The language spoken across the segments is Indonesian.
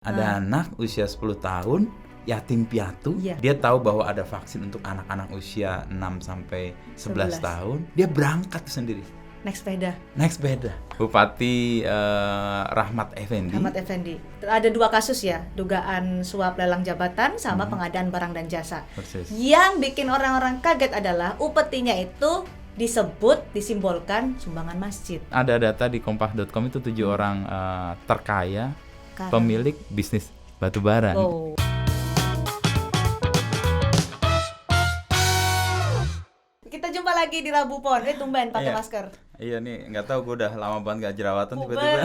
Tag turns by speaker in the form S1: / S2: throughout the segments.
S1: Ada anak usia 10 tahun, yatim piatu,
S2: Iya.
S1: dia tahu bahwa ada vaksin untuk anak-anak usia 6 sampai 11
S2: 11.
S1: tahun, dia berangkat sendiri,
S2: Naik sepeda.
S1: naik sepeda. Bupati Rahmat Effendi.
S2: Ahmad Effendi. Ada 2 kasus ya, dugaan suap lelang jabatan sama pengadaan barang dan jasa.
S1: Persis.
S2: Yang bikin orang-orang kaget adalah upetinya itu disimbolkan sumbangan masjid.
S1: Ada data di kompas.com itu 7 orang terkaya pemilik bisnis batubara.
S2: Oh. Kita jumpa lagi di Rabu Pon. Tumben pakai
S1: Iya.
S2: masker.
S1: Iya nih, nggak tahu gue udah lama banget gak jerawatan
S2: Puber.
S1: tiba-tiba.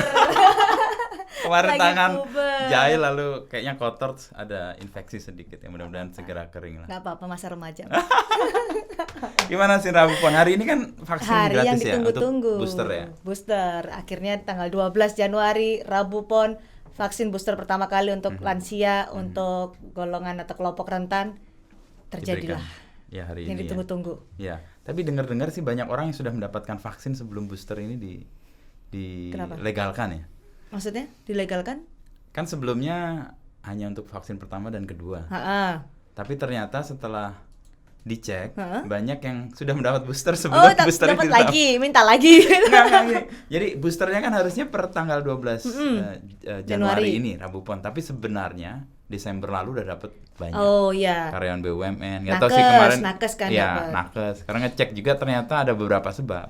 S1: Kemarin
S2: Lagi
S1: tangan
S2: puber.
S1: jahil lalu kayaknya kotor, terus ada infeksi sedikit ya, mudah-mudahan segera kering lah.
S2: Nggak apa-apa, masa remaja.
S1: Gimana sih Rabu Pon? Hari ini kan vaksin
S2: Hari yang
S1: gratis ya
S2: ditunggu-tunggu.
S1: untuk booster ya.
S2: Booster. Akhirnya tanggal 12 Januari Rabu Pon, vaksin booster pertama kali untuk lansia, untuk golongan atau kelompok rentan terjadilah.
S1: Diberikan. Ya hari
S2: Yang
S1: ini
S2: ditunggu-tunggu.
S1: ya. Tapi dengar-dengar sih banyak orang yang sudah mendapatkan vaksin sebelum booster ini
S2: Kenapa?
S1: dilegalkan ya.
S2: Maksudnya dilegalkan?
S1: Kan sebelumnya hanya untuk vaksin pertama dan kedua.
S2: Ha-ha.
S1: Tapi ternyata setelah dicek
S2: Ha-ha.
S1: banyak yang sudah mendapat booster sebelum
S2: Oh,
S1: booster
S2: dapat
S1: itu
S2: lagi, minta lagi.
S1: Enggak, gini. Jadi boosternya kan harusnya per tanggal 12 Januari
S2: Januari.
S1: ini Rabu Pon. Tapi sebenarnya Desember lalu udah dapat banyak.
S2: Oh iya.
S1: Karyawan BUMN. Nggak
S2: Nakes,
S1: tahu sih kemarin.
S2: nakes kan
S1: ya,
S2: dapat.
S1: nakes. Karena ngecek juga ternyata ada beberapa sebab.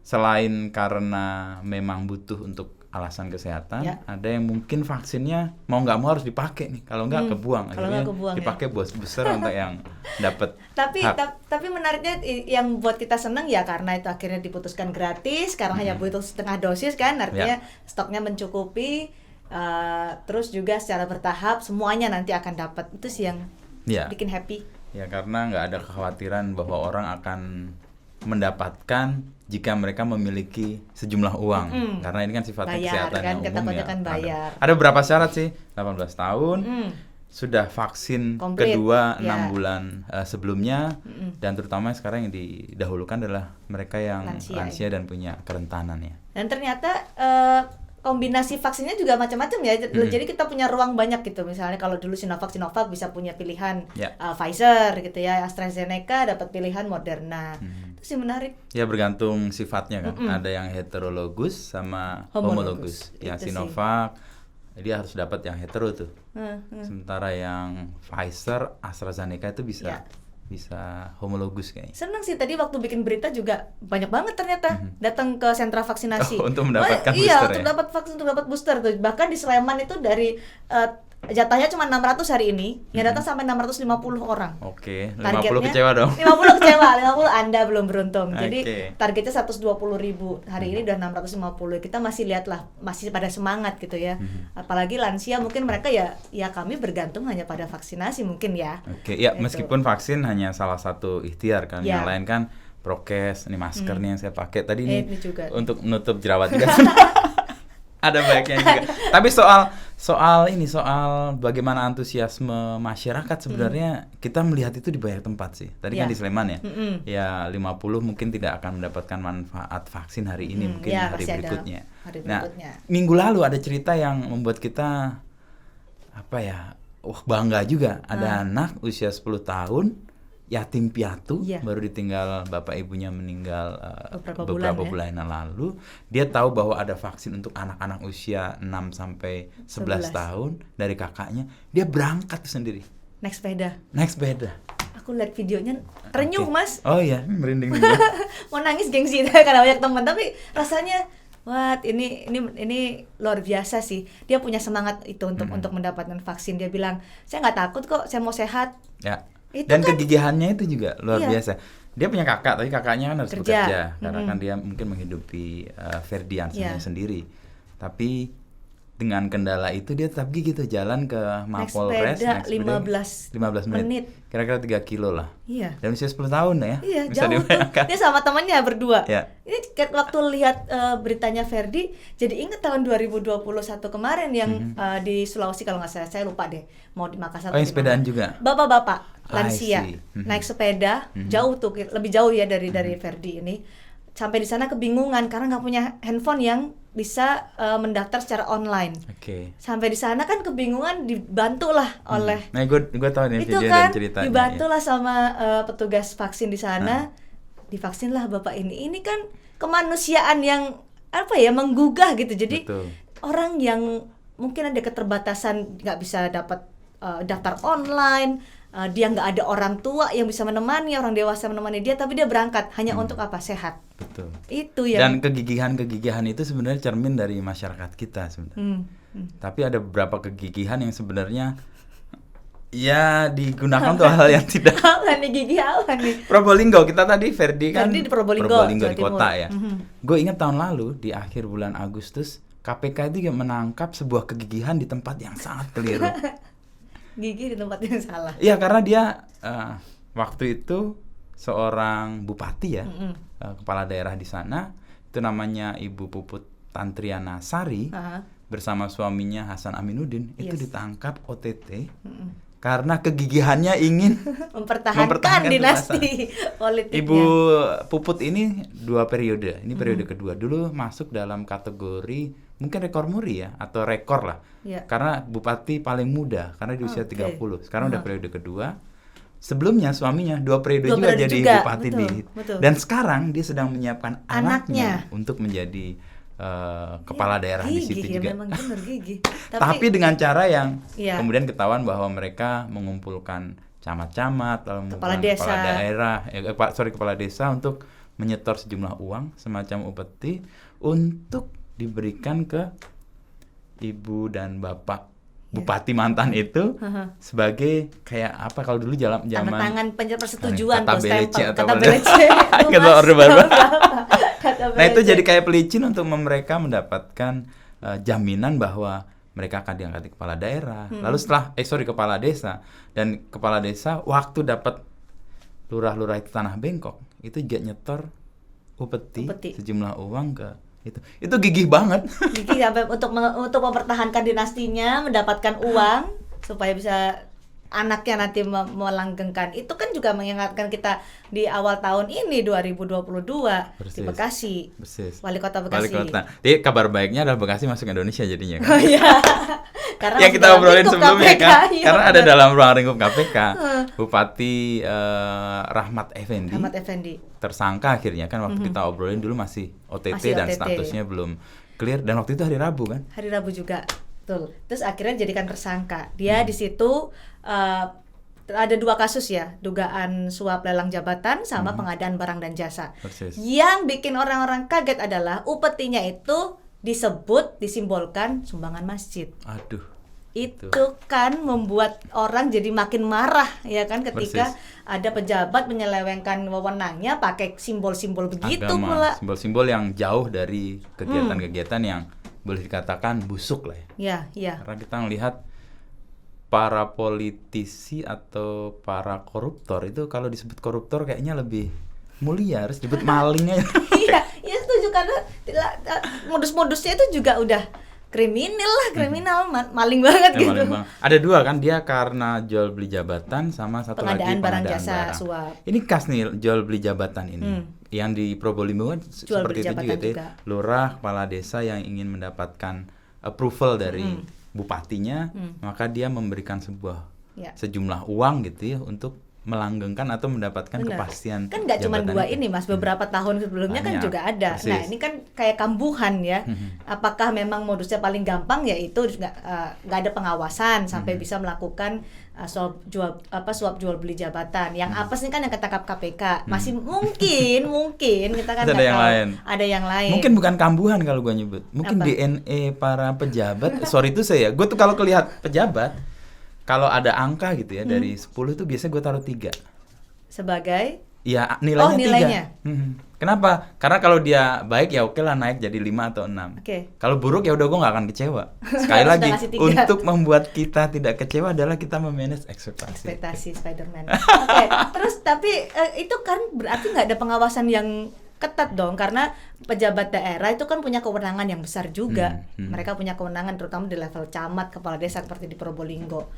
S1: Selain karena memang butuh untuk alasan kesehatan,
S2: Ya.
S1: ada yang mungkin vaksinnya mau nggak mau harus dipakai nih. Kalau nggak kebuang.
S2: Kalau nggak kebuang, ya.
S1: dipakai booster untuk yang dapat.
S2: Tapi
S1: hak.
S2: tapi menariknya yang buat kita senang ya karena itu akhirnya diputuskan gratis, karena hanya butuh setengah dosis kan, artinya stoknya mencukupi, terus juga secara bertahap semuanya nanti akan dapat. Itu sih yang
S1: Ya.
S2: bikin happy.
S1: Ya karena nggak ada kekhawatiran bahwa orang akan mendapatkan jika mereka memiliki sejumlah uang. Karena ini kan sifatnya
S2: Bayar,
S1: kesehatan
S2: kan,
S1: yang umum
S2: kata-kata
S1: ya.
S2: kan bayar.
S1: Ada beberapa syarat sih, 18 tahun, sudah vaksin
S2: Komplit,
S1: kedua
S2: ya.
S1: 6 bulan sebelumnya, dan terutama sekarang yang didahulukan adalah mereka yang lansia dan punya kerentanan ya.
S2: Dan ternyata kombinasi vaksinnya juga macam-macam ya. Jadi kita punya ruang banyak gitu. Misalnya kalau dulu Sinovac bisa punya pilihan
S1: Ya.
S2: Pfizer gitu ya, AstraZeneca dapat pilihan Moderna. Itu sih menarik.
S1: Ya bergantung sifatnya kan. Ada yang heterologus sama homologus. Yang
S2: Itu sih.
S1: Sinovac dia harus dapat yang hetero tuh. Sementara yang Pfizer, AstraZeneca itu bisa homologus kayaknya.
S2: Seneng sih, tadi waktu bikin berita juga banyak banget ternyata datang ke sentra vaksinasi.
S1: Oh, untuk mendapatkan
S2: iya,
S1: booster
S2: untuk
S1: ya?
S2: dapat vaksin, untuk dapat booster tuh. Bahkan di Sleman itu dari jatahnya cuma 600 hari ini, yang datang sampai 650 orang.
S1: Oke, 50
S2: Targetnya-
S1: kecewa dong.
S2: 50 kecewa, 50 Anda belum beruntung. Jadi
S1: Oke.
S2: targetnya 120.000. Hari ini udah 650. Kita masih lihatlah, masih pada semangat gitu ya. Apalagi lansia mungkin mereka ya kami bergantung hanya pada vaksinasi mungkin ya.
S1: Oke, ya
S2: Gitu.
S1: meskipun vaksin hanya salah satu ikhtiar kan,
S2: Ya.
S1: yang lain kan prokes, ini masker nih yang saya pakai tadi nih
S2: Ini juga.
S1: untuk menutup jerawat juga. Ada baiknya juga. Tapi soal bagaimana antusiasme masyarakat sebenarnya kita melihat itu di banyak tempat sih. Tadi kan
S2: Ya.
S1: di Sleman ya. Ya 50 mungkin tidak akan mendapatkan manfaat vaksin hari ini, mungkin
S2: ya,
S1: hari
S2: pasti ada
S1: berikutnya.
S2: hari
S1: Nah,
S2: berikutnya.
S1: minggu lalu ada cerita yang membuat kita bangga juga. Ada anak usia 10 tahun yatim piatu,
S2: Iya.
S1: baru ditinggal bapak ibunya meninggal
S2: Beberapa
S1: bulan yang lalu. Dia tahu bahwa ada vaksin untuk anak-anak usia 6 sampai 11 tahun dari kakaknya. Dia berangkat sendiri,
S2: Naik sepeda.
S1: naik sepeda.
S2: Aku lihat videonya terenyuh,
S1: Oke.
S2: Mas.
S1: Oh iya, merinding juga.
S2: Mau nangis gengsi karena banyak teman, tapi rasanya ini luar biasa sih. Dia punya semangat itu untuk mendapatkan vaksin. Dia bilang, "Saya nggak takut kok, saya mau sehat."
S1: Ya.
S2: Itu
S1: Dan
S2: kan-
S1: kegigihannya itu juga luar
S2: Iya.
S1: biasa. Dia punya kakak, tapi kakaknya kan harus
S2: Kerja.
S1: bekerja karena kan dia mungkin menghidupi Ferdiansanya
S2: Iya.
S1: sendiri. Tapi dengan kendala itu dia tetap gigih tuh jalan ke Mapolres,
S2: sepeda
S1: naik 15 menit.
S2: menit.
S1: Kira-kira 3 kilo lah.
S2: Iya.
S1: Dan usia 10 tahun ya.
S2: Iya,
S1: Bisa
S2: jauh tuh.
S1: dibayangkan.
S2: Dia sama temannya berdua.
S1: Ya.
S2: Ini waktu lihat beritanya Ferdi, jadi ingat tahun 2021 kemarin yang di Sulawesi kalau nggak saya lupa deh, mau di Makassar.
S1: Oh, yang
S2: atau di
S1: sepedaan
S2: mana.
S1: juga?
S2: Bapak-bapak
S1: I
S2: lansia
S1: see.
S2: naik sepeda jauh tuh, lebih jauh ya dari Ferdi ini. Sampai di sana kebingungan karena nggak punya handphone yang bisa mendaftar secara online. Sampai di sana kan kebingungan, dibantulah oleh.
S1: Nah, gue tahu nih
S2: itu
S1: video
S2: kan,
S1: dan ceritanya.
S2: Dibantulah sama petugas vaksin di sana. Divaksinlah Bapak ini. Ini kan kemanusiaan yang menggugah gitu. Jadi orang yang mungkin ada keterbatasan nggak bisa dapat daftar online, dia nggak ada orang tua yang bisa menemani, orang dewasa menemani dia, tapi dia berangkat hanya untuk apa? Sehat.
S1: Betul.
S2: Itu yang.
S1: Dan kegigihan itu sebenarnya cermin dari masyarakat kita sebenarnya. Tapi ada beberapa kegigihan yang sebenarnya ya digunakan untuk hal yang tidak.
S2: Apa nih gigih apa nih?
S1: Probolinggo, kita tadi Ferdi kan
S2: di Probolinggo
S1: di kota ya. Gue ingat tahun lalu di akhir bulan Agustus KPK itu menangkap sebuah kegigihan di tempat yang sangat keliru.
S2: Gigih di tempat yang salah.
S1: Iya, karena dia waktu itu seorang bupati ya, kepala daerah di sana, itu namanya Ibu Puput Tantriana Sari, bersama suaminya Hasan Aminuddin, itu ditangkap OTT karena kegigihannya ingin
S2: mempertahankan dinasti politiknya.
S1: Ibu Puput ini 2 periode, ini periode kedua. Dulu masuk dalam kategori mungkin rekor muri ya, atau rekor lah. Karena bupati paling muda, karena di usia 30. Sekarang udah periode kedua. Sebelumnya suaminya 2 periode juga jadi bupati betul. Dan sekarang dia sedang menyiapkan anaknya untuk menjadi kepala daerah di situ juga.
S2: Memang benar gigih.
S1: Tapi dengan cara yang kemudian ketahuan bahwa mereka mengumpulkan camat-camat, kepala desa untuk menyetor sejumlah uang semacam upeti untuk diberikan ke ibu dan bapak bupati mantan itu sebagai kayak apa kalau dulu zaman
S2: tangan persetujuan
S1: kata belece atau
S2: kata belece
S1: kata orde baru. Nah itu jadi kayak pelicin untuk mereka mendapatkan jaminan bahwa mereka akan diangkat kepala daerah. Lalu setelah kepala desa, dan kepala desa waktu dapat lurah-lurah itu tanah bengkok itu juga nyetor upeti sejumlah uang ke itu gigih banget.
S2: Gigih sampai untuk mempertahankan dinastinya, mendapatkan uang supaya bisa anaknya nanti melanggengkan. Itu kan juga mengingatkan kita di awal tahun ini 2022 di Bekasi. Wali Kota Bekasi.
S1: Jadi kabar baiknya adalah Bekasi masuk Indonesia jadinya kan.
S2: Oh iya. Karena
S1: yang kita obrolin sebelumnya
S2: KPK,
S1: kan. Karena ada dalam ruang lingkup KPK Bupati Rahmat Effendi. Tersangka akhirnya kan waktu kita obrolin dulu masih OTT dan statusnya belum clear, dan waktu itu hari Rabu kan?
S2: Hari Rabu juga. Betul. Terus akhirnya jadikan tersangka. Dia di situ ada 2 kasus ya, dugaan suap lelang jabatan sama pengadaan barang dan jasa. Yang bikin orang-orang kaget adalah upetinya itu disimbolkan sumbangan masjid.
S1: Aduh.
S2: Itu kan membuat orang jadi makin marah ya kan, ketika ada pejabat menyelewengkan wewenangnya pakai simbol-simbol begitu pula.
S1: Simbol-simbol yang jauh dari kegiatan-kegiatan yang boleh dikatakan busuk lah ya.
S2: Iya.
S1: Karena kita melihat para politisi atau para koruptor itu kalau disebut koruptor kayaknya lebih mulia, harus disebut maling aja.
S2: Iya setuju, karena modus-modusnya itu juga udah kriminal, maling banget gitu.
S1: Maling banget. Ada 2 kan, dia karena jual beli jabatan sama satu
S2: pengadaan
S1: lagi
S2: barang jasa suap.
S1: Ini khas nih jual beli jabatan ini. Yang di Probolinggo kan seperti itu juga. Lurah, kepala desa yang ingin mendapatkan approval dari bupatinya, maka dia memberikan sejumlah uang gitu ya untuk melanggengkan atau mendapatkan kepastian.
S2: Kan nggak cuma 2 ini Mas, beberapa tahun sebelumnya kan juga ada. Nah ini kan kayak kambuhan ya. Apakah memang modusnya paling gampang yaitu nggak ada pengawasan sampai bisa melakukan suap jual beli jabatan. Yang apa sih kan yang ketangkap KPK. Masih mungkin kita kan
S1: ada yang lain.
S2: Ada yang lain.
S1: Mungkin bukan kambuhan kalau gua nyebut. Mungkin DNA para pejabat. Sorry itu saya. Gue tuh kalau kelihat pejabat, kalau ada angka gitu ya, dari 10 itu biasanya gue taruh 3.
S2: Sebagai?
S1: Ya nilainya 3. Kenapa? Karena kalau dia baik ya oke lah naik jadi 5 atau 6. Kalau buruk ya udah gue gak akan kecewa. Sekali lagi, untuk membuat kita tidak kecewa adalah kita memanage ekspektasi.
S2: Ekspektasi Spider-Man. Terus tapi itu kan berarti gak ada pengawasan yang ketat dong, karena pejabat daerah itu kan punya kewenangan yang besar juga. Mereka punya kewenangan terutama di level camat, kepala desa seperti di Probolinggo,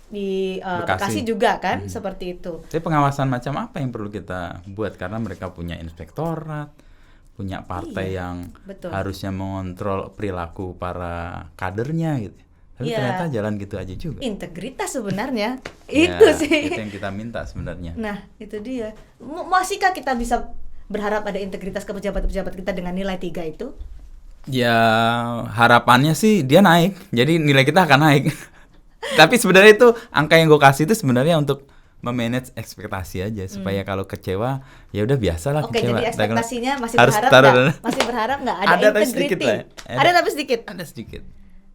S2: di Bekasi juga kan seperti itu.
S1: Tapi pengawasan macam apa yang perlu kita buat, karena mereka punya inspektorat, punya partai yang harusnya mengontrol perilaku para kadernya gitu. Tapi ternyata jalan gitu aja juga.
S2: Integritas sebenarnya itu sih.
S1: Itu yang kita minta sebenarnya.
S2: Nah, itu dia. Masihkah kita bisa berharap ada integritas ke pejabat-pejabat kita dengan nilai 3 itu?
S1: Ya, harapannya sih dia naik. Jadi nilai kita akan naik. Tapi sebenarnya itu angka yang gue kasih itu sebenarnya untuk memanage ekspektasi aja supaya kalau kecewa ya udah biasalah kecewa.
S2: Jadi ekspektasinya masih berharap nggak ada integrity. Ada tapi sedikit.
S1: Ada sedikit.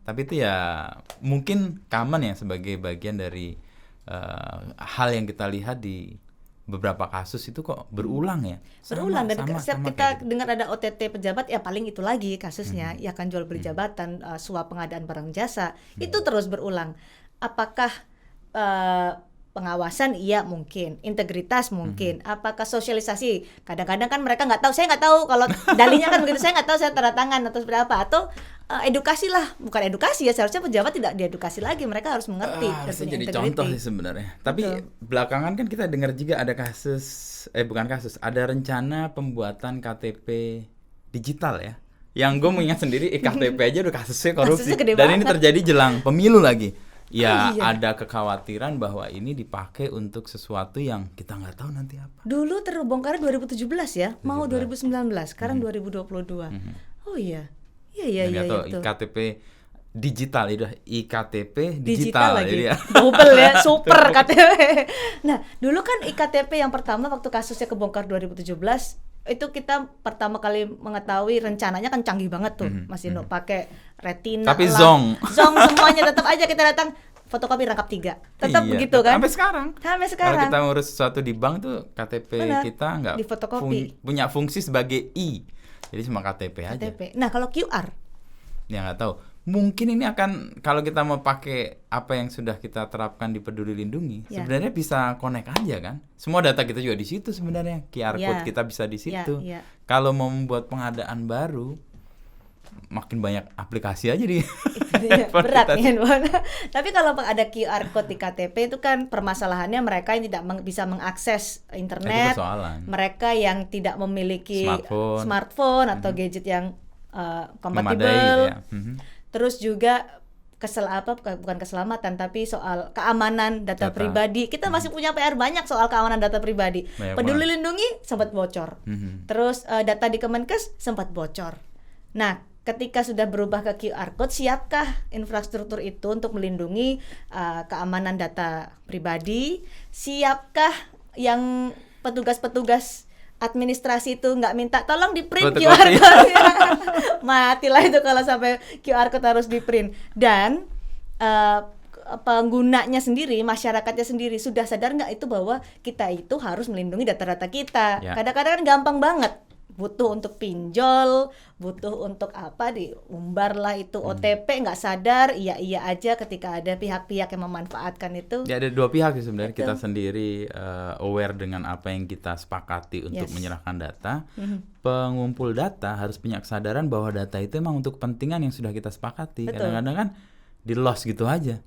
S1: Tapi itu ya mungkin common ya sebagai bagian dari hal yang kita lihat di beberapa kasus itu kok berulang ya.
S2: Berulang dan setiap kita dengar ada OTT pejabat ya paling itu lagi kasusnya, ya kan jual beli jabatan, suap pengadaan barang jasa, itu terus berulang. Apakah pengawasan? Iya mungkin, integritas mungkin, apakah sosialisasi? Kadang-kadang kan mereka nggak tahu, saya nggak tahu kalau dalihnya kan begitu, saya nggak tahu saya tanda tangan atau berapa, atau edukasi lah, bukan edukasi ya, seharusnya pejabat tidak diedukasi lagi, mereka harus mengerti.
S1: Harusnya jadi contoh sih sebenarnya. Tapi belakangan kan kita dengar juga ada ada rencana pembuatan KTP digital ya. Yang gue mengingat sendiri KTP aja udah kasusnya korupsi. Dan ini terjadi jelang pemilu lagi. Ya ada kekhawatiran bahwa ini dipakai untuk sesuatu yang kita nggak tahu nanti apa.
S2: Dulu terbongkar 2017 ya, mau 2019, sekarang 2022. Oh iya. Iya
S1: itu. IKTP digital itu IKTP digital
S2: lagi. Double ya, super KTP. Nah, dulu kan IKTP yang pertama waktu kasusnya kebongkar 2017 itu kita pertama kali mengetahui rencananya kan canggih banget tuh, Mas Ino, pakai retina.
S1: Tapi zong
S2: semuanya tetap aja kita datang fotokopi rangkap 3. Tetap begitu kan?
S1: Sampai sekarang. Kalau kita ngurus sesuatu di bank tuh KTP kita nggak punya fungsi sebagai jadi cuma KTP aja.
S2: Nah, kalau QR?
S1: Ya nggak tahu. Mungkin ini akan, kalau kita mau pakai apa yang sudah kita terapkan di Peduli Lindungi, sebenarnya bisa connect aja kan. Semua data kita juga di situ sebenarnya. QR code kita bisa di situ. Kalau mau membuat pengadaan baru, makin banyak aplikasi aja di
S2: berat nih. Tapi kalau ada QR code di KTP itu kan permasalahannya mereka yang tidak bisa mengakses internet, mereka yang tidak memiliki smartphone atau gadget yang kompatibel. Terus juga bukan keselamatan tapi soal keamanan data pribadi. Kita masih punya PR banyak soal keamanan data pribadi. Peduli Lindungi sempat bocor. Terus data di Kemenkes sempat bocor. Nah, ketika sudah berubah ke QR code, siapkah infrastruktur itu untuk melindungi keamanan data pribadi? Siapkah yang petugas-petugas administrasi itu nggak minta tolong di print QR code? Matilah itu kalau sampai QR code harus di print. Dan penggunanya sendiri, masyarakatnya sendiri sudah sadar nggak itu bahwa kita itu harus melindungi data-data kita. Kadang-kadang kan gampang banget, butuh untuk pinjol, butuh untuk apa, diumbar lah itu OTP, nggak sadar, iya aja ketika ada pihak-pihak yang memanfaatkan itu.
S1: Ya ada dua pihak sih sebenarnya. Kita sendiri aware dengan apa yang kita sepakati untuk menyerahkan data. Pengumpul data harus punya kesadaran bahwa data itu emang untuk kepentingan yang sudah kita sepakati. Kadang-kadang kan di loss gitu aja.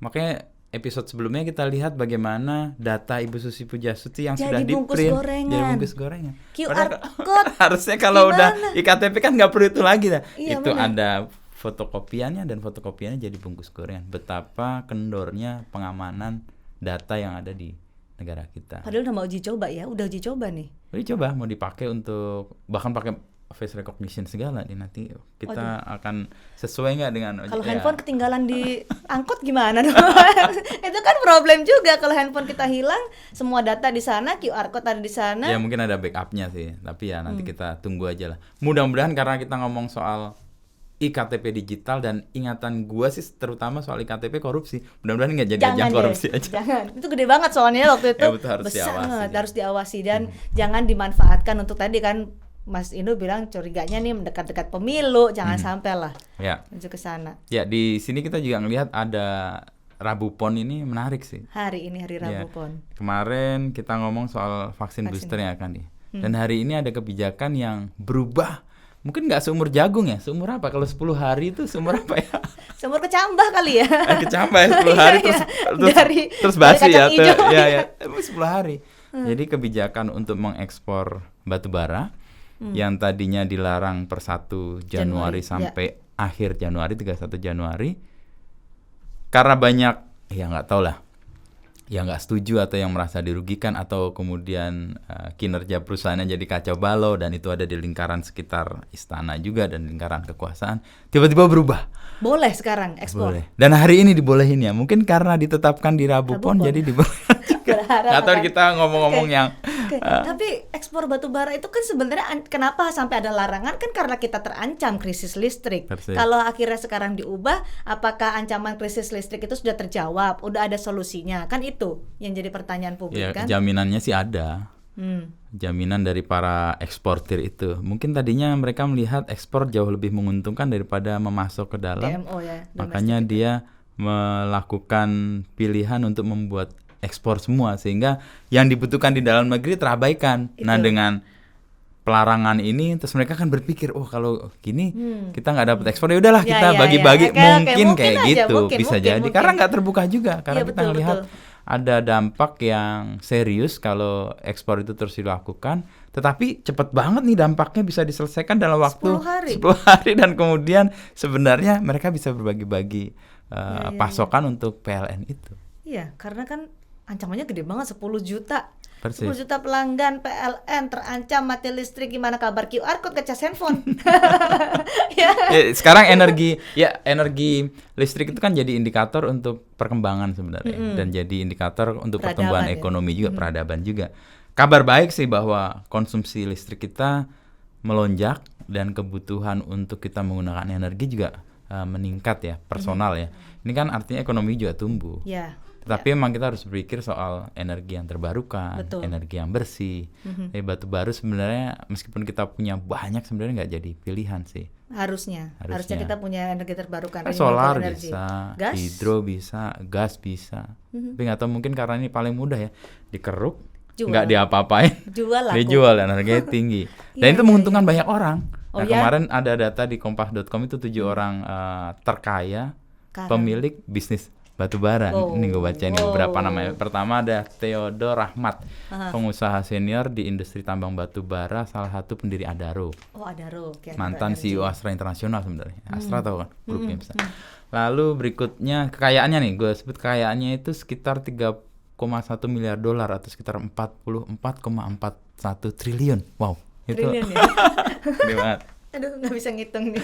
S1: Makanya episode sebelumnya kita lihat bagaimana data Ibu Susi Pujastuti yang sudah di-print jadi bungkus gorengan.
S2: QR code
S1: harusnya kalau udah IKTP kan nggak perlu itu lagi dah. Itu ada fotokopiannya dan fotokopiannya jadi bungkus gorengan. Betapa kendornya pengamanan data yang ada di negara kita.
S2: Padahal udah mau uji coba ya, udah uji coba nih.
S1: Uji coba mau dipakai untuk bahkan pakai face recognition segala nih, nanti kita akan sesuai nggak dengan
S2: kalau handphone ketinggalan di angkot gimana dong? Itu kan problem juga kalau handphone kita hilang, semua data di sana, QR code ada di sana.
S1: Ya mungkin ada backupnya sih, tapi ya nanti kita tunggu aja lah. Mudah-mudahan karena kita ngomong soal IKTP digital dan ingatan gua sih terutama soal IKTP korupsi, mudah-mudahan nggak jadi ajang korupsi aja.
S2: Jangan, itu gede banget soalnya waktu itu. Harus diawasi dan jangan dimanfaatkan untuk tadi kan. Mas Inu bilang curiganya nih mendekat-dekat pemilu, jangan sampai lah menuju ke sana.
S1: Ya, di sini kita juga ngelihat ada Rabu Pon ini menarik sih.
S2: Hari ini hari Rabu Pon.
S1: Kemarin kita ngomong soal vaksin booster yang akan dan hari ini ada kebijakan yang berubah. Mungkin nggak seumur jagung ya, seumur apa? Kalau 10 hari itu seumur apa ya?
S2: Seumur kecambah kali ya.
S1: Kecambah ya 10 hari terus basi ya. 10 hari. Jadi kebijakan untuk mengekspor batu bara yang tadinya dilarang per 1 Januari sampai akhir Januari, 31 Januari, karena banyak ya nggak tahu lah, yang nggak setuju atau yang merasa dirugikan, atau kemudian kinerja perusahaannya jadi kacau balau, dan itu ada di lingkaran sekitar istana juga dan lingkaran kekuasaan, tiba-tiba berubah.
S2: Boleh sekarang ekspor.
S1: Boleh. Dan hari ini dibolehin ya, mungkin karena ditetapkan di Rabu Pon jadi dibolehkan juga. Atau kita ngomong-ngomong yang
S2: tapi ekspor batu bara itu kan sebenarnya kenapa sampai ada larangan, kan karena kita terancam krisis listrik. Kalau akhirnya sekarang diubah, apakah ancaman krisis listrik itu sudah terjawab? Udah ada solusinya? Kan itu yang jadi pertanyaan publik kan?
S1: Jaminannya sih ada. Jaminan dari para eksportir itu. Mungkin tadinya mereka melihat ekspor jauh lebih menguntungkan daripada memasok ke dalam.
S2: DMO ya.
S1: Makanya dia melakukan pilihan untuk membuat ekspor semua, sehingga yang dibutuhkan di dalam negeri terabaikan. Nah, dengan pelarangan ini terus mereka kan berpikir, oh kalau gini kita nggak dapat ekspor, ya udahlah kita bagi-bagi. Mungkin kayak gitu bisa jadi karena nggak terbuka juga, karena kita melihat ada dampak yang serius kalau ekspor itu terus dilakukan, tetapi cepat banget nih dampaknya bisa diselesaikan dalam waktu 10 hari dan kemudian sebenarnya mereka bisa berbagi-bagi pasokan untuk PLN itu.
S2: Iya, karena kan ancamannya gede banget, 10 juta.
S1: Persis.
S2: 10 juta pelanggan PLN terancam mati listrik, gimana kabar QR code ngecas handphone.
S1: Sekarang energi listrik itu kan jadi indikator untuk perkembangan sebenarnya, dan jadi indikator untuk pertumbuhan ekonomi juga, peradaban juga. Kabar baik sih bahwa konsumsi listrik kita melonjak dan kebutuhan untuk kita menggunakan energi juga meningkat ya, personal ya. Ini kan artinya ekonomi juga tumbuh. Tapi memang kita harus berpikir soal energi yang terbarukan, energi yang bersih. Batu bara sebenarnya meskipun kita punya banyak, sebenarnya nggak jadi pilihan sih.
S2: Harusnya kita punya energi terbarukan.
S1: Solar bisa, gas? Hidro bisa, gas bisa. Tapi nggak tahu, mungkin karena ini paling mudah ya, dikeruk, nggak diapa-apain, dijual, energinya tinggi. Dan itu menguntungkan banyak orang. Kemarin ada data di kompas.com itu 7 orang terkaya pemilik bisnis batu bara. Ini gue baca ini beberapa namanya. Pertama ada Theodor Rahmat, pengusaha senior di industri tambang batu bara, salah satu pendiri Adaro.
S2: Adaro.
S1: Mantan CEO Astra Internasional sebenarnya. Astra tahu kan grupnya bisa. Lalu berikutnya kekayaannya nih, gue sebut kekayaannya itu sekitar 3,1 miliar dolar atau sekitar 44,41 triliun. Wow.
S2: Triliun ya.
S1: Gede banget.
S2: Aduh, nggak bisa ngitung nih.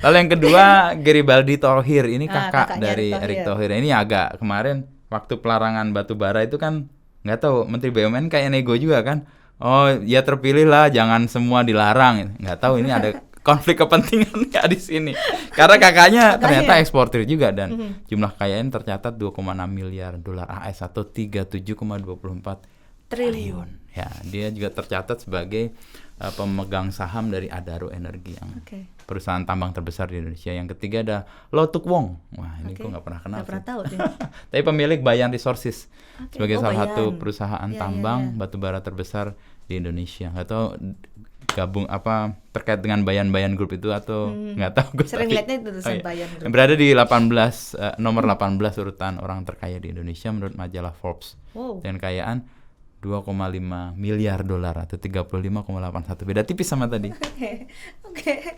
S1: Lalu yang kedua Garibaldi Thohir, ini kakak dari Erick Thohir. Ini agak kemarin waktu pelarangan batu bara itu kan nggak tahu, Menteri BUMN kayak nego juga kan. Oh ya terpilih lah, jangan semua dilarang. Nggak tahu ini ada konflik kepentingan nggak di sini. Karena kakaknya ternyata eksportir juga dan jumlah kekayaan tercatat 2,6 miliar dolar AS atau 37,24 triliun. Ya, dia juga tercatat sebagai pemegang saham dari Adaro Energi yang perusahaan tambang terbesar di Indonesia. Yang ketiga ada Lotuk Wong. Wah, ini gue nggak pernah kenal.
S2: Nggak pernah tahu.
S1: Tapi pemilik Bayan Resources sebagai salah satu perusahaan tambang batubara terbesar di Indonesia. Nggak tahu gabung apa terkait dengan Bayan Group itu atau nggak tahu. Gue
S2: sering lihatnya itu tulisan Bayan Group.
S1: Berada di nomor 18 urutan orang terkaya di Indonesia menurut majalah Forbes. Dengan kekayaan 2,5 miliar dolar atau 35,81, beda tipis sama tadi.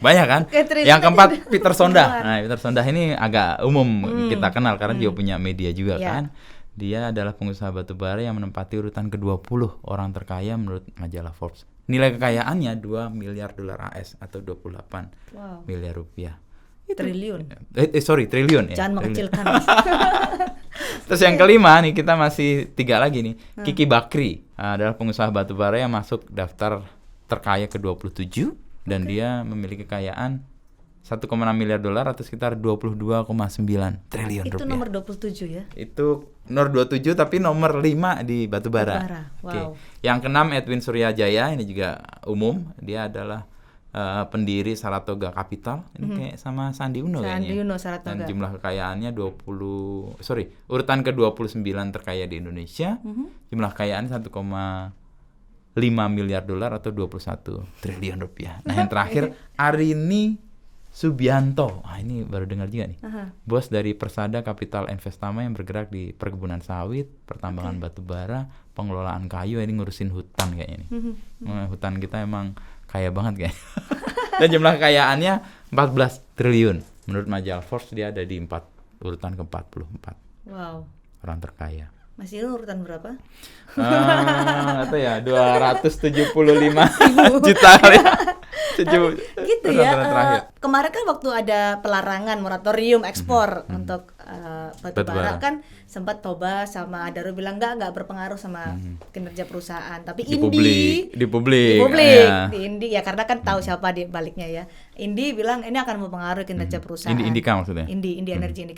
S1: Banyak kan? Yang keempat Peter Sondah. Nah, Peter Sondah ini agak umum kita kenal karena dia punya media juga kan. Dia adalah pengusaha batubara yang menempati urutan ke-20 orang terkaya menurut majalah Forbes. Nilai kekayaannya 2 miliar dolar AS atau 28 miliar rupiah.
S2: Triliun.
S1: Triliun ya.
S2: Jangan mengecilkan.
S1: Terus yang kelima nih, kita masih 3 lagi nih. Kiki Bakri adalah pengusaha batubara yang masuk daftar terkaya ke-27 dan dia memiliki kekayaan 1,6 miliar dolar atau sekitar 22,9 triliun rupiah.
S2: Itu nomor 27 ya?
S1: Itu nomor 27 tapi nomor 5 di batubara.
S2: Wow.
S1: Yang keenam Edwin Suryajaya, ini juga umum. Dia adalah pendiri Saratoga Capital. Ini kayak sama Sandi Uno kayaknya. Dan jumlah kekayaannya urutan ke-29 terkaya di Indonesia. Jumlah kekayaan 1,5 miliar dolar atau 21 triliun rupiah. Nah, yang terakhir Arini Subianto. Ini baru dengar juga nih. Bos dari Persada Capital Investama yang bergerak di perkebunan sawit, pertambangan batubara, pengelolaan kayu, ini ngurusin hutan kayaknya nih. Hutan kita emang kaya banget kayaknya. Dan jumlah kekayaannya 14 triliun. Menurut majalah Forbes dia ada di urutan ke-44.
S2: Wow.
S1: Orang terkaya.
S2: Mas Inu urutan berapa?
S1: Apa ya? 275 juta kali.
S2: Gitu ya. Kemarin kan waktu ada pelarangan moratorium ekspor untuk batu bara kan sempat Toba sama Adaro bilang nggak berpengaruh sama kinerja perusahaan. Tapi
S1: di publik.
S2: Di Indi ya karena kan tahu siapa di baliknya ya. Indi bilang ini akan mempengaruhi kinerja perusahaan.
S1: Indika maksudnya?
S2: Indi Energy.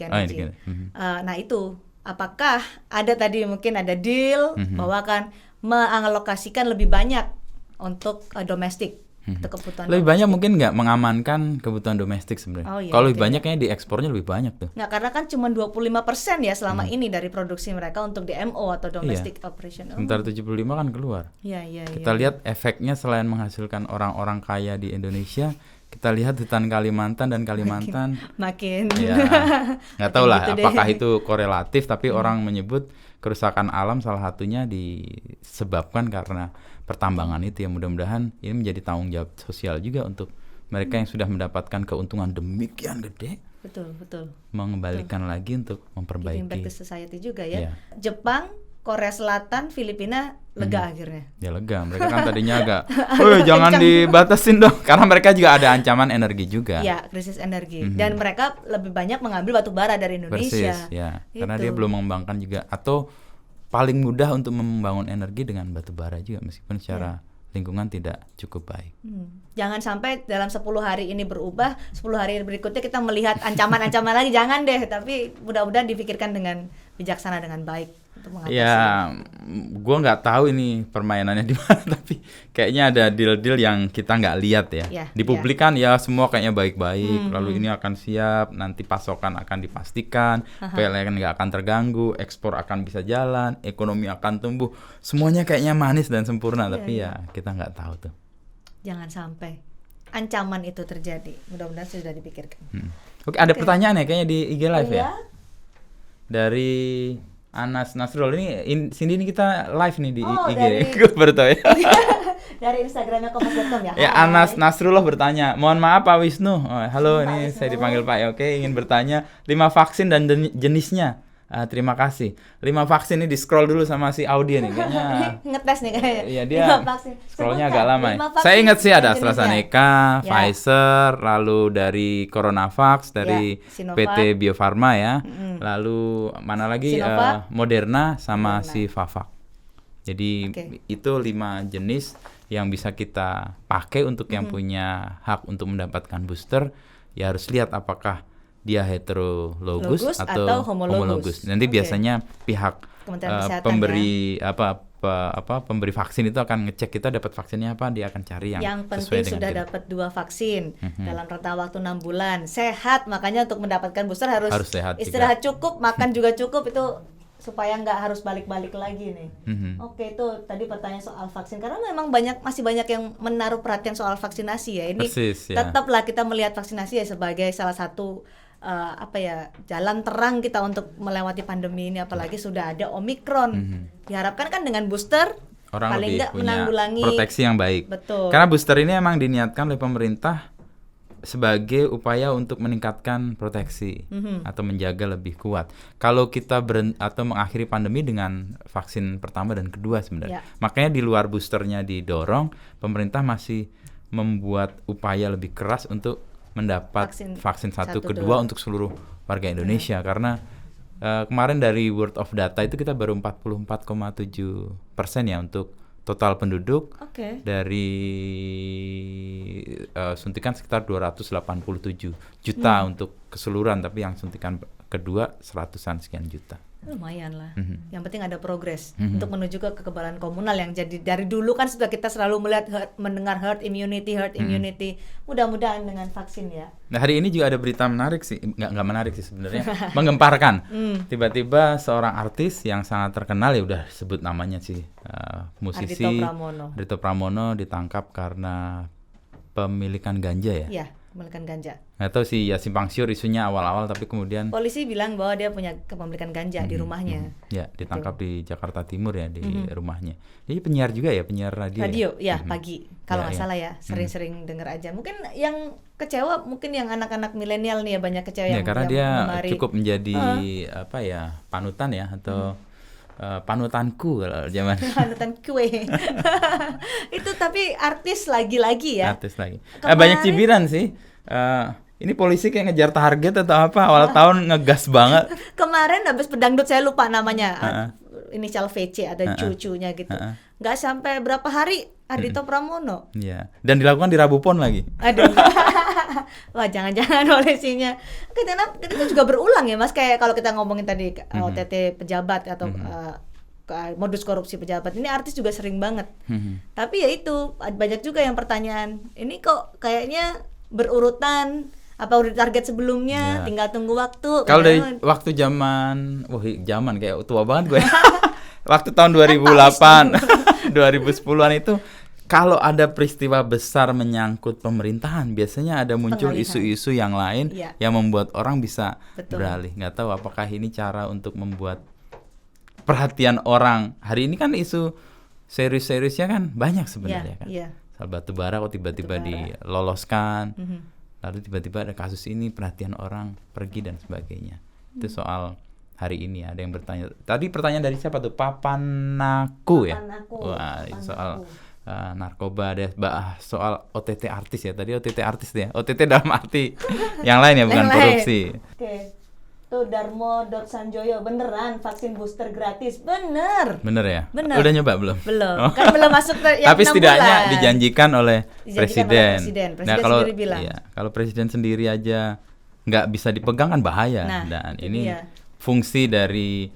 S2: Nah itu apakah ada tadi mungkin ada deal bahwa akan mengalokasikan lebih banyak untuk domestik untuk kebutuhan
S1: lebih banyak mungkin nggak mengamankan kebutuhan domestik sebenarnya. Kalau lebih banyak kayaknya diekspornya lebih banyak tuh.
S2: Nggak, karena kan cuma 25% ya selama ini dari produksi mereka untuk DMO atau domestic operation.
S1: Sementara 75 kan keluar. Kita lihat efeknya selain menghasilkan orang-orang kaya di Indonesia, kita lihat hutan Kalimantan dan Kalimantan
S2: makin
S1: ya, nggak tahu lah gitu apakah itu korelatif, tapi orang menyebut kerusakan alam salah satunya disebabkan karena pertambangan itu. Ya mudah-mudahan ini menjadi tanggung jawab sosial juga untuk mereka yang sudah mendapatkan keuntungan demikian gede.
S2: Betul.
S1: Mengembalikan lagi untuk memperbaiki.
S2: Giving back to society juga ya. Jepang, Korea Selatan, Filipina lega akhirnya.
S1: Ya lega, mereka kan tadinya agak jangan dibatasin dong, karena mereka juga ada ancaman energi juga.
S2: Ya, krisis energi. Dan mereka lebih banyak mengambil batu bara dari Indonesia.
S1: Persis, ya. Karena dia belum mengembangkan juga, atau paling mudah untuk membangun energi dengan batu bara juga, meskipun secara lingkungan tidak cukup baik.
S2: Jangan sampai dalam 10 hari ini berubah, 10 hari berikutnya kita melihat ancaman-ancaman lagi, jangan deh. Tapi mudah-mudahan dipikirkan dengan bijaksana, dengan baik.
S1: Ya, gue nggak tahu ini permainannya di mana, tapi kayaknya ada deal-deal yang kita nggak lihat ya. Di publik kan ya semua kayaknya baik-baik, lalu ini akan siap, nanti pasokan akan dipastikan, PLN nggak akan terganggu, ekspor akan bisa jalan, ekonomi akan tumbuh, semuanya kayaknya manis dan sempurna, tapi ya kita nggak tahu tuh.
S2: Jangan sampai ancaman itu terjadi, mudah-mudahan sudah dipikirkan.
S1: Oke, ada pertanyaan ya kayaknya di IG Live ya? Dari Anas Nasrul sini ini kita live nih di IG. Gue baru tahu ya.
S2: Dari Instagramnya kompas.com ya.
S1: Ya, Anas Nasrullah bertanya, mohon maaf Pak Wisnu. Halo, ini saya dipanggil Pak. Oke, ingin bertanya 5 vaksin dan jenisnya. Terima kasih. 5 vaksin ini di scroll dulu sama si Audi nih kayaknya.
S2: Ngetes nih kayaknya.
S1: Iya, dia scrollnya agak lama ya. Saya ingat sih ada AstraZeneca, Pfizer, lalu dari CoronaVax, dari PT Bio Farma ya. Lalu mana lagi Moderna sama Sinovac. Jadi itu 5 jenis yang bisa kita pakai untuk yang punya hak untuk mendapatkan booster. Ya harus lihat apakah dia heterologus atau homologus. Nanti biasanya pihak pemberi pemberi vaksin itu akan ngecek kita dapat vaksinnya apa, dia akan cari yang
S2: penting sudah dapat 2 vaksin dalam rentang waktu 6 bulan, sehat. Makanya untuk mendapatkan booster harus sehat, istirahat juga. Cukup, makan juga cukup, itu supaya nggak harus balik-balik lagi nih. Oke, itu tadi pertanyaan soal vaksin, karena memang masih banyak yang menaruh perhatian soal vaksinasi ya. Ini tetaplah kita melihat vaksinasi ya sebagai salah satu jalan terang kita untuk melewati pandemi ini, apalagi sudah ada Omikron. Diharapkan kan dengan booster
S1: orang
S2: paling
S1: lebih punya
S2: menanggulangi
S1: proteksi yang baik.
S2: Betul.
S1: Karena booster ini emang diniatkan oleh pemerintah sebagai upaya untuk meningkatkan proteksi atau menjaga lebih kuat. Kalau kita atau mengakhiri pandemi dengan vaksin pertama dan kedua sebenarnya. Makanya di luar boosternya didorong, pemerintah masih membuat upaya lebih keras untuk mendapat vaksin satu kedua untuk seluruh warga Indonesia. Karena kemarin dari World of Data itu kita baru 44,7% ya untuk total penduduk. Dari suntikan sekitar 287 juta untuk keseluruhan, tapi yang suntikan kedua 100-an sekian juta.
S2: Lumayan lah. Yang penting ada progres untuk menuju ke kekebalan komunal yang jadi dari dulu kan sudah kita selalu mendengar herd immunity. Mudah-mudahan dengan vaksin ya.
S1: Nah, hari ini juga ada berita menarik sih, nggak menarik sih sebenarnya, menggemparkan. Tiba-tiba seorang artis yang sangat terkenal, ya udah sebut namanya sih, musisi
S2: Ardhito Pramono
S1: ditangkap karena pemilikan ganja ya.
S2: kepemilikan ganja.
S1: Nggak tahu sih ya, simpang siur isunya awal-awal, tapi kemudian
S2: polisi bilang bahwa dia punya kepemilikan ganja di rumahnya.
S1: Ya, ditangkap di Jakarta Timur ya, di rumahnya. Jadi penyiar juga ya, penyiar radio
S2: ya? Pagi kalau nggak salah ya, sering-sering denger aja. Mungkin yang kecewa mungkin yang anak-anak milenial nih ya, banyak kecewa
S1: ya,
S2: yang
S1: karena dia
S2: mengemari.
S1: cukup menjadi panutan ya, atau panutanku kalau zaman
S2: panutan kue. Itu tapi artis lagi-lagi ya.
S1: Artis lagi. Banyak cibiran sih. Ini polisi kayak ngejar target atau apa, awal tahun ngegas banget.
S2: Kemarin habis pedangdut, saya lupa namanya, inisial VC, ada cucunya gitu. Nggak sampai berapa hari Ardhito Pramono.
S1: Iya. Dan dilakukan di Rabu Pon lagi.
S2: Aduh. Wah, jangan-jangan polisinya. Karena itu juga berulang ya Mas, kayak kalau kita ngomongin tadi OTT pejabat atau modus korupsi pejabat, ini artis juga sering banget. Tapi ya itu, banyak juga yang pertanyaan, ini kok kayaknya berurutan, apa udah target sebelumnya, tinggal tunggu waktu.
S1: Kalau dari waktu zaman kayak tua banget gue. Waktu tahun 2008, 2010-an itu, kalau ada peristiwa besar menyangkut pemerintahan, biasanya ada muncul isu-isu yang lain yang membuat orang bisa beralih. Nggak tahu apakah ini cara untuk membuat perhatian orang. Hari ini kan isu serius-seriusnya kan banyak sebenarnya kan. Soal batubara kok tiba-tiba diloloskan. Lalu tiba-tiba ada kasus ini, perhatian orang pergi dan sebagainya. Itu soal hari ini. Ada yang bertanya. Tadi pertanyaan dari siapa tuh? Papanaku ya? Wah, soal narkoba, ada soal OTT artis ya. Tadi OTT artis ya. OTT dalam arti yang lain ya, bukan korupsi.
S2: Oke. Tuh Darmo.Sanjoyo, beneran vaksin booster gratis. Bener ya? Bener.
S1: Udah nyoba belum?
S2: Belum. Kan belum masuk yang
S1: tapi
S2: 6
S1: setidaknya
S2: bulan.
S1: Dijanjikan oleh presiden.
S2: Nah, kalau sendiri bilang.
S1: Iya, kalau presiden sendiri aja nggak bisa dipegang kan bahaya. Dan ini fungsi dari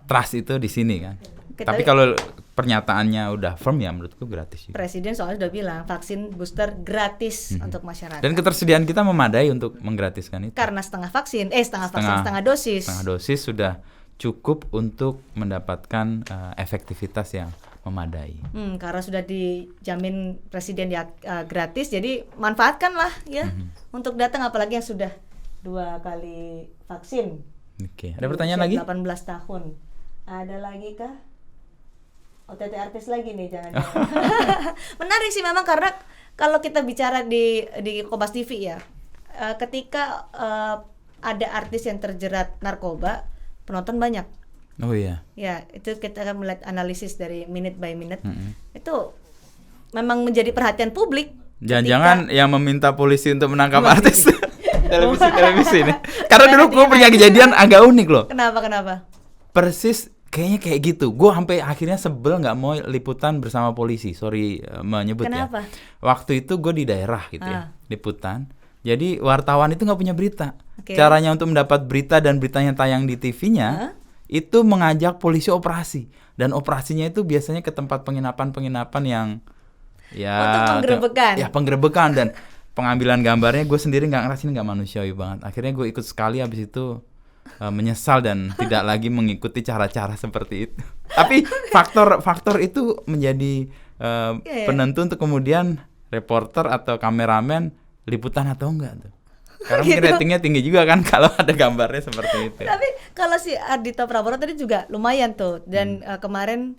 S1: trust itu di sini kan. Tapi kalau pernyataannya udah firm ya menurutku gratis juga.
S2: Presiden soalnya udah bilang vaksin booster gratis untuk masyarakat.
S1: Dan ketersediaan kita memadai untuk menggratiskan itu.
S2: Karena setengah dosis.
S1: Setengah dosis sudah cukup untuk mendapatkan efektivitas yang memadai.
S2: Karena sudah dijamin presiden ya gratis, jadi manfaatkanlah ya untuk datang, apalagi yang sudah 2 kali vaksin.
S1: Oke. Ada pertanyaan lagi?
S2: 18 tahun. Ada lagi kah? OTT artis lagi nih, jangan-jangan. Menarik sih memang, karena kalau kita bicara di Kompas TV ya, ketika ada artis yang terjerat narkoba, penonton banyak.
S1: Oh iya.
S2: Ya, itu kita akan melihat analisis dari minute by minute. Itu memang menjadi perhatian publik.
S1: Jangan-jangan yang meminta polisi untuk menangkap artis televisi ini. Karena dulu gue punya kejadian agak unik loh.
S2: Kenapa?
S1: Persis kayaknya kayak gitu. Gue sampai akhirnya sebel, nggak mau liputan bersama polisi. Sorry menyebut.
S2: Kenapa?
S1: Ya. Waktu itu gue di daerah gitu ya, liputan. Jadi wartawan itu nggak punya berita. Caranya untuk mendapat berita dan beritanya tayang di TV-nya, itu mengajak polisi operasi. Dan operasinya itu biasanya ke tempat penginapan yang
S2: untuk penggerebekan.
S1: Penggerebekan dan pengambilan gambarnya. Gue sendiri nggak ngerasain, nggak manusiawi banget. Akhirnya gue ikut sekali, habis itu menyesal dan tidak lagi mengikuti cara-cara seperti itu. Tapi faktor itu menjadi penentu untuk kemudian reporter atau kameramen liputan atau enggak tuh. Karena mungkin ratingnya tinggi juga kan kalau ada gambarnya seperti itu.
S2: Tapi kalau si Ardhito Pramono tadi juga lumayan tuh. Dan kemarin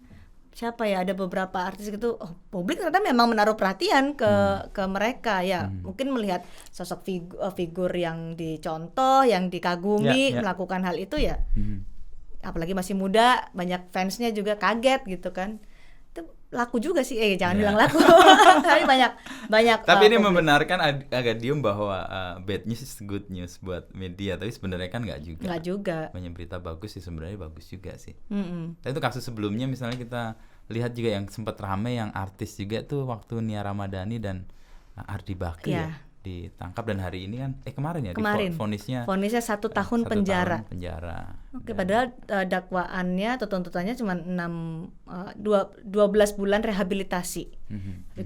S2: siapa ya, ada beberapa artis gitu, publik ternyata memang menaruh perhatian ke mereka ya. Mungkin melihat sosok figur yang dicontoh, yang dikagumi, melakukan hal itu ya. Apalagi masih muda, banyak fansnya juga kaget gitu kan. Itu laku juga sih, jangan bilang laku. Tapi banyak.
S1: Tapi ini membenarkan agak diem bahwa bad news is good news buat media, tapi sebenarnya kan nggak juga. Banyak berita bagus sih, sebenarnya bagus juga sih. Tapi itu kasus sebelumnya misalnya kita lihat juga yang sempat ramai, yang artis juga tuh waktu Nia Ramadhani dan Ardi Bakri ya ditangkap, dan hari ini kan kemarin vonisnya 1 tahun penjara.
S2: Oke, padahal dakwaannya atau tuntutannya cuma 12 bulan rehabilitasi.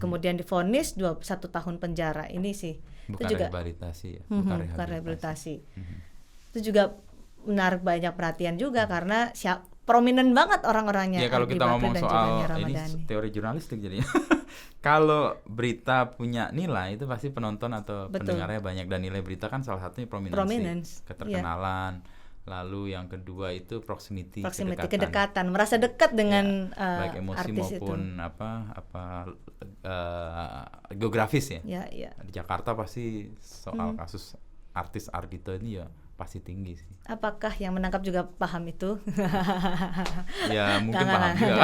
S2: Kemudian divonis 1 tahun penjara. Ini sih
S1: bukan
S2: itu juga
S1: rehabilitasi ya.
S2: Bukan rehabilitasi. Itu juga menarik banyak perhatian juga karena prominent banget orang-orangnya.
S1: Ya kalau kita ngomong soal ini teori jurnalistik jadinya. Kalau berita punya nilai itu pasti penonton atau pendengarnya banyak, dan nilai berita kan salah satunya prominensi, keterkenalan. Lalu yang kedua itu proximity
S2: kedekatan, merasa dekat dengan
S1: baik emosi maupun
S2: itu.
S1: Geografis ya.
S2: Ya.
S1: Di Jakarta pasti soal kasus artis Ardhito ini ya pasti tinggi sih.
S2: Apakah yang menangkap juga paham itu?
S1: Ya mungkin paham juga.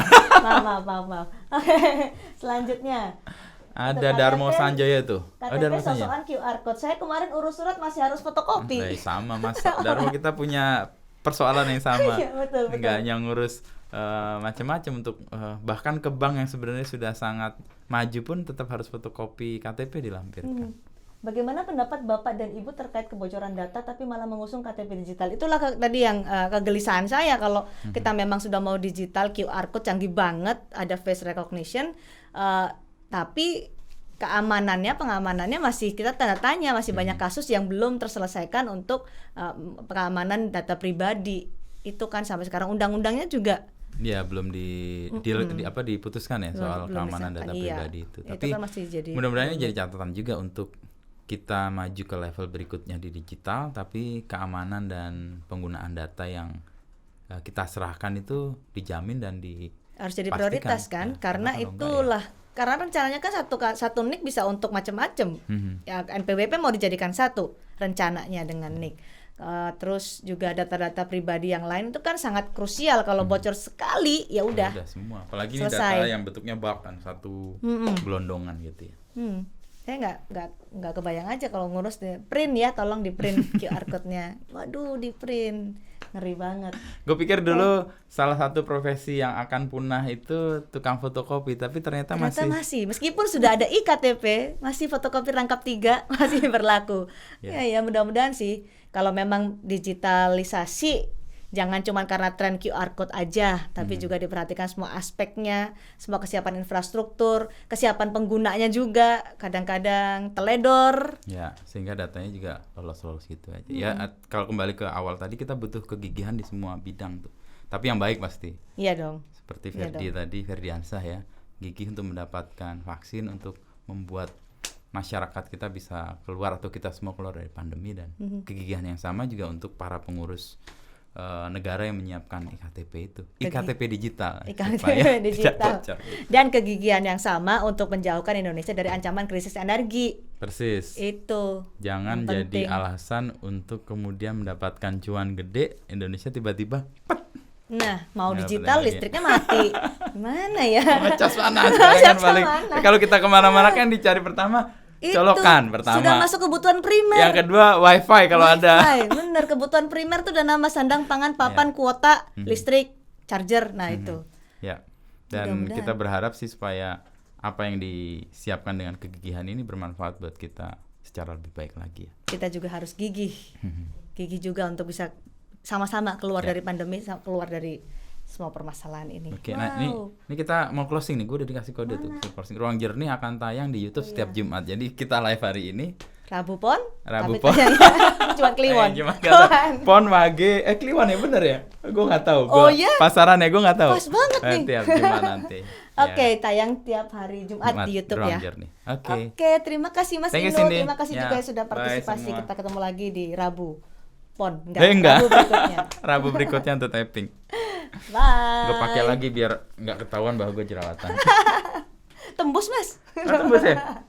S2: Maaf. Selanjutnya
S1: ada Darmo Sanjaya tuh.
S2: KTP sosokan QR code. Saya kemarin urus surat masih harus fotokopi.
S1: Sama Mas Darmo, kita punya persoalan yang sama.
S2: Iya, betul.
S1: Nggak hanya ngurus macam-macam untuk bahkan ke bank yang sebenarnya sudah sangat maju pun tetap harus fotokopi KTP dilampirkan.
S2: Bagaimana pendapat Bapak dan Ibu terkait kebocoran data tapi malah mengusung KTP digital? Itulah tadi yang kegelisahan saya, kalau kita memang sudah mau digital, QR code canggih banget, ada face recognition, tapi pengamanannya masih kita tanda tanya, masih banyak kasus yang belum terselesaikan untuk pengamanan data pribadi. Itu kan sampai sekarang undang-undangnya juga
S1: belum diputuskan ya soal keamanan data pribadi itu. Tapi
S2: kan masih
S1: mudah-mudahan ini jadi catatan juga untuk kita maju ke level berikutnya di digital, tapi keamanan dan penggunaan data yang kita serahkan itu dijamin dan
S2: harus jadi prioritas kan, karena itulah karena rencananya kan satu NIK bisa untuk macam-macam. Ya, NPWP mau dijadikan satu rencananya dengan NIK. Terus juga data-data pribadi yang lain itu kan sangat krusial, kalau bocor sekali ya udah
S1: semua. Apalagi ini data yang bentuknya bulk kan, satu gelondongan gitu ya.
S2: Saya nggak kebayang aja kalau ngurus print ya, tolong di print QR code-nya. Waduh, di print, ngeri banget.
S1: Gue pikir dulu salah satu profesi yang akan punah itu tukang fotokopi, tapi ternyata masih
S2: meskipun sudah ada iKTP, masih fotokopi rangkap 3 masih berlaku. Ya mudah-mudahan sih kalau memang digitalisasi jangan cuma karena tren QR code aja, tapi juga diperhatikan semua aspeknya, semua kesiapan infrastruktur, kesiapan penggunanya juga, kadang-kadang teledor.
S1: Ya, sehingga datanya juga lolos gitu aja. Ya, kalau kembali ke awal tadi, kita butuh kegigihan di semua bidang tuh. Tapi yang baik pasti.
S2: Iya dong.
S1: Seperti Ferdiansah ya, gigih untuk mendapatkan vaksin untuk membuat masyarakat kita bisa keluar, atau kita semua keluar dari pandemi, dan kegigihan yang sama juga untuk para pengurus negara yang menyiapkan iKTP itu, iKTP digital,
S2: dan kegigihan yang sama untuk menjauhkan Indonesia dari ancaman krisis energi.
S1: Persis.
S2: Itu
S1: jangan jadi alasan untuk kemudian mendapatkan cuan gede, Indonesia tiba-tiba
S2: mau digital listriknya mati. Gimana ya?
S1: Ngecas panas. Kalau kita kemana-mana kan dicari pertama colokan pertama.
S2: Sudah masuk kebutuhan primer.
S1: Yang kedua wifi kalau ada.
S2: Bener, kebutuhan primer tuh udah nambah sandang, pangan, papan, kuota, listrik, charger. Nah itu.
S1: Ya. Dan kita berharap sih supaya apa yang disiapkan dengan kegigihan ini bermanfaat buat kita secara lebih baik lagi.
S2: Kita juga harus gigih. Gigih juga untuk bisa sama-sama keluar dari pandemi, keluar dari semua permasalahan ini.
S1: Oke, nah ini kita mau closing nih. Gue udah dikasih kode tuh. Closing. Ruang Jernih akan tayang di YouTube setiap Jumat. Jadi kita live hari ini.
S2: Rabu Pon.
S1: Cuma Kliwon. Pon Wage. Kliwon ya bener ya? Gue nggak tahu. Pasaran ya gue nggak tahu.
S2: Pas banget nih.
S1: Tiap Jumat nanti.
S2: Oke, tayang tiap hari Jumat di YouTube
S1: Ruang
S2: ya.
S1: Jernih.
S2: Oke, terima kasih Mas Inu. Terima kasih juga sudah partisipasi. Kita ketemu lagi di Rabu Pon.
S1: Enggak.
S2: Rabu berikutnya.
S1: Rabu berikutnya untuk taping.
S2: Bye.
S1: Gue pakai lagi biar nggak ketahuan bahwa gue jerawatan.
S2: Tembus Mas.
S1: Tembus ya.